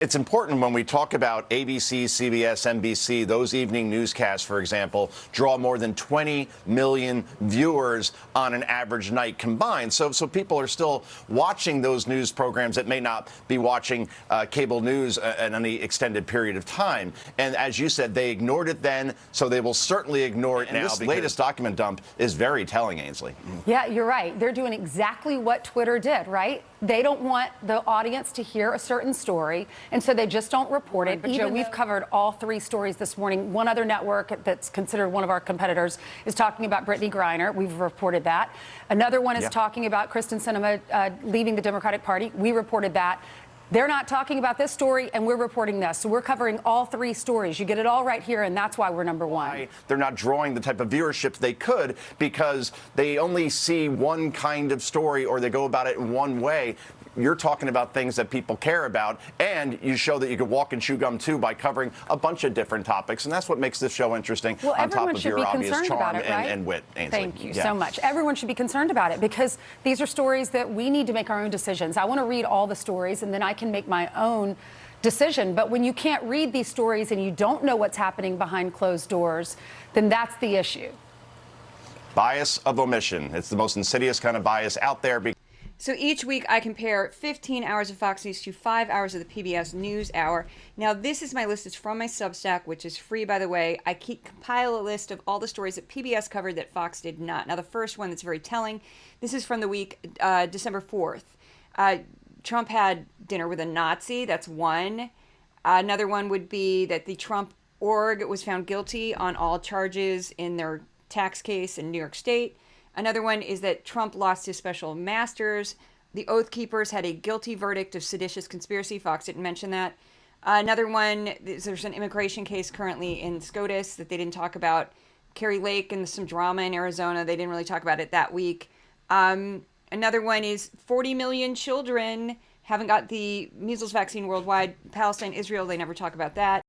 It's important when we talk about ABC, CBS, NBC, those evening newscasts, for example, draw more than 20 million viewers on an average night combined. So people are still watching those news programs that may not be watching cable news in any extended period of time. And as you said, they ignored it then, so they will certainly ignore it now. This latest document dump is very telling, Ainsley. Yeah, you're right. They're doing exactly what Twitter did, right? They don't want the audience to hear a certain story, and so they just don't report it. But Joe, we've covered all three stories this morning. One other network that's considered one of our competitors is talking about Brittany Griner. We've reported that. Another one is talking about Kristen Sinema leaving the Democratic Party. We reported that. They're not talking about this story, and we're reporting this. So we're covering all three stories. You get it all right here, and that's why we're number one. They're not drawing the type of viewership they could because they only see one kind of story or they go about it in one way. You're talking about things that people care about, and you show that you could walk and chew gum, too, by covering a bunch of different topics. And that's what makes this show interesting, well, on top of your obvious charm it, right? and wit, Ainsley. Thank you so much. Everyone should be concerned about it because these are stories that we need to make our own decisions. I want to read all the stories, and then I can make my own decision. But when you can't read these stories and you don't know what's happening behind closed doors, then that's the issue. Bias of omission. It's the most insidious kind of bias out there. So each week I compare 15 hours of Fox News to 5 hours of the PBS NewsHour. Now this is my list. It's from my Substack, which is free, by the way. I compile a list of all the stories that PBS covered that Fox did not. Now the first one that's very telling, this is from the week December 4th. Trump had dinner with a Nazi. That's one. Another one would be that the Trump org was found guilty on all charges in their tax case in New York State. Another one is that Trump lost his special masters. The Oath Keepers had a guilty verdict of seditious conspiracy. Fox didn't mention that. Another one, there's an immigration case currently in SCOTUS that they didn't talk about. Carrie Lake and some drama in Arizona. They didn't really talk about it that week. Another one is 40 million children haven't got the measles vaccine worldwide. Palestine, Israel, they never talk about that.